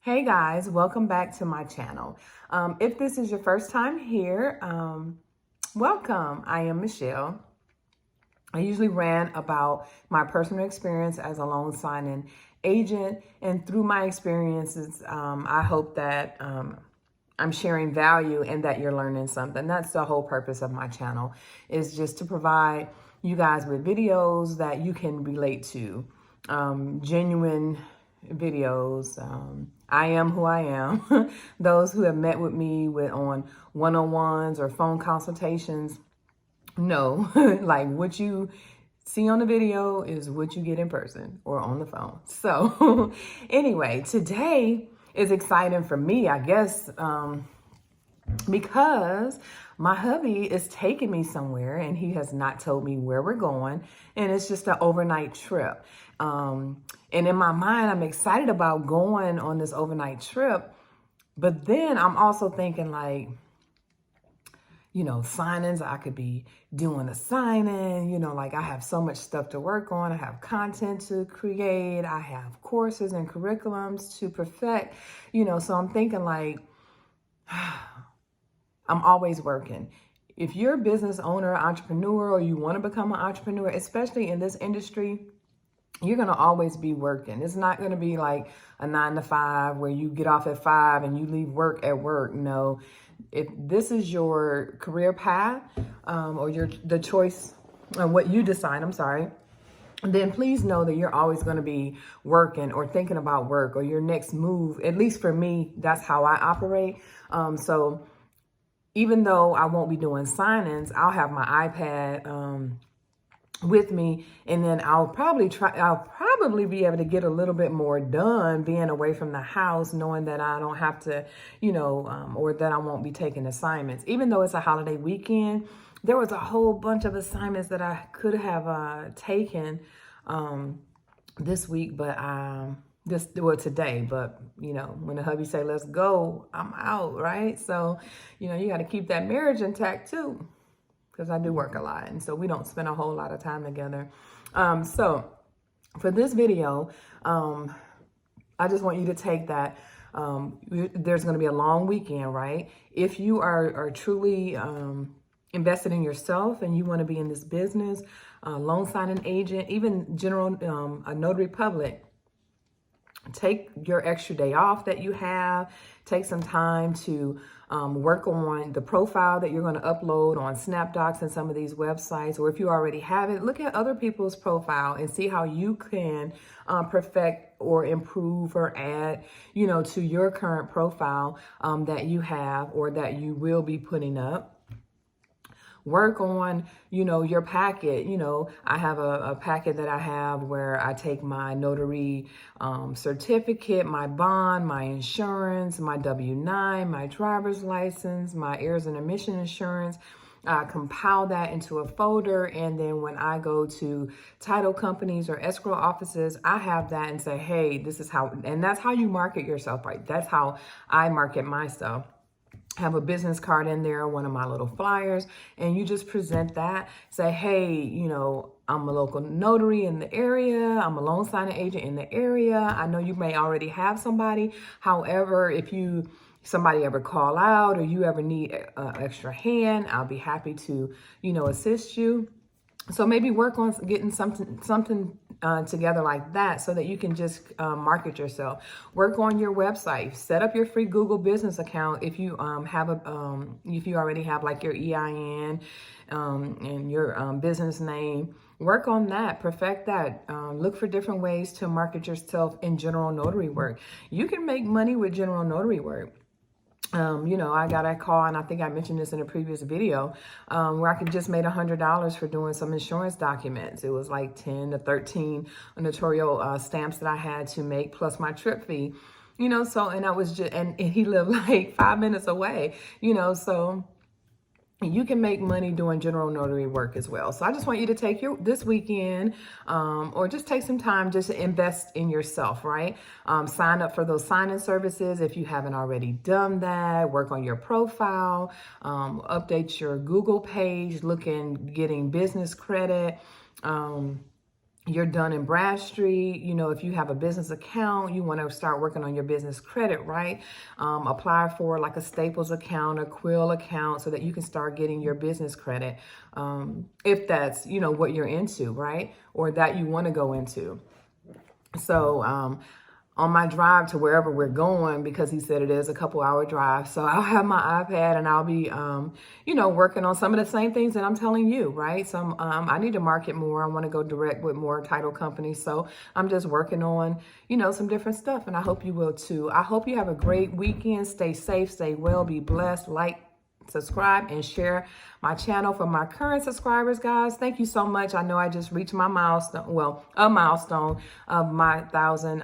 Hey guys, welcome back to my channel. If this is your first time here, welcome. I am Michelle. I usually rant about my personal experience as a loan signing agent, and through my experiences, I hope that I'm sharing value and that you're learning something. That's the whole purpose of my channel, is just to provide you guys with videos that you can relate to, genuine videos. I am who I am. Those who have met with me on one-on-ones or phone consultations know like what you see on the video is what you get in person or on the phone. So anyway, today is exciting for me, I guess, because my hubby is taking me somewhere and he has not told me where we're going, and it's just an overnight trip. And in my mind, I'm excited about going on this overnight trip, but then I'm also thinking like, signings, I could be doing a signing, like I have so much stuff to work on. I have content to create. I have courses and curriculums to perfect, so I'm thinking like, I'm always working. If you're a business owner, entrepreneur, or you want to become an entrepreneur, especially in this industry, you're going to always be working. It's not going to be like a 9 to 5 where you get off at 5 and you leave work at work. No, if this is your career path, or the choice of what you decide, then please know that you're always going to be working or thinking about work or your next move. At least for me, that's how I operate. So even though I won't be doing signings, I'll have my iPad with me, and then I'll probably be able to get a little bit more done being away from the house, knowing that I don't have to, or that I won't be taking assignments. Even though it's a holiday weekend, there was a whole bunch of assignments that I could have taken this week, but today, but when the hubby say, let's go, I'm out, right? So, you got to keep that marriage intact too, because I do work a lot. And so we don't spend a whole lot of time together. So for this video, I just want you to take that. There's going to be a long weekend, right? If you are truly invested in yourself and you want to be in this business, loan signing agent, even a notary public, take your extra day off that you have. Take some time to work on the profile that you're going to upload on SnapDocs and some of these websites. Or if you already have it, look at other people's profile and see how you can perfect or improve or add, to your current profile that you have or that you will be putting up. Work on, your packet. I have a packet that I have where I take my notary certificate, my bond, my insurance, my W-9, my driver's license, my errors and omission insurance. I compile that into a folder, and then when I go to title companies or escrow offices, I have that and say, hey, this is how, and that's how you market yourself, right? That's how I market myself. Have a business card in there, one of my little flyers, and you just present that. Say, hey, I'm a local notary in the area. I'm a loan signing agent in the area. I know you may already have somebody. However, if somebody ever call out or you ever need an extra hand, I'll be happy to, assist you. So maybe work on getting something together like that so that you can just market yourself. Work on your website. Set up your free Google business account if you if you already have like your EIN and your business name. Work on that. Perfect that. Look for different ways to market yourself in general notary work. You can make money with general notary work. I got a call, and I think I mentioned this in a previous video, where I could just made $100 for doing some insurance documents. It was like 10 to 13 notarial stamps that I had to make, plus my trip fee, so, and I was just, and he lived like 5 minutes away, so you can make money doing general notary work as well. So I just want you to take this weekend, or just take some time just to invest in yourself, right? Sign up for those sign-in services if you haven't already done that. Work on your profile, update your Google page, getting business credit, you're done in Bradstreet, you know, if you have a business account, you want to start working on your business credit, right? Apply for like a Staples account, a Quill account, so that you can start getting your business credit, if that's, you know, what you're into, right? Or that you want to go into. So, on my drive to wherever we're going, because he said it is a couple-hour drive, so I'll have my iPad and I'll be, you know, working on some of the same things that I'm telling you, right? Some, I need to market more. I want to go direct with more title companies, so I'm just working on, you know, some different stuff, and I hope you will too. I hope you have a great weekend. Stay safe, stay well, be blessed. Like, subscribe, and share my channel. For my current subscribers, guys, thank you so much. I know I just reached my milestone, well, a milestone of my 1,000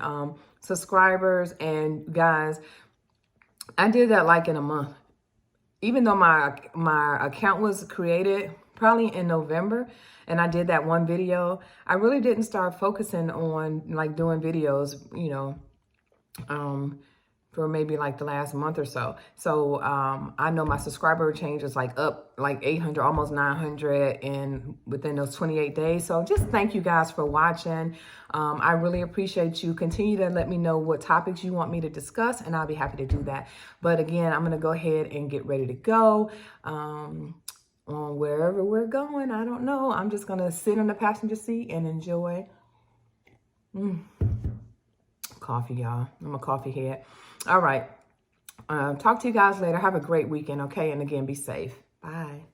subscribers, and guys, I did that like in a month. Even though my account was created probably in November, and I did that one video, I really didn't start focusing on like doing videos, you know, for maybe like the last month or so. So I know my subscriber change is like up like 800, almost 900 within those 28 days. So just thank you guys for watching. I really appreciate you. Continue to let me know what topics you want me to discuss, and I'll be happy to do that. But again, I'm going to go ahead and get ready to go. On wherever we're going, I don't know. I'm just going to sit in the passenger seat and enjoy coffee, y'all. I'm a coffee head. All right. Talk to you guys later. Have a great weekend, okay? And again, be safe. Bye.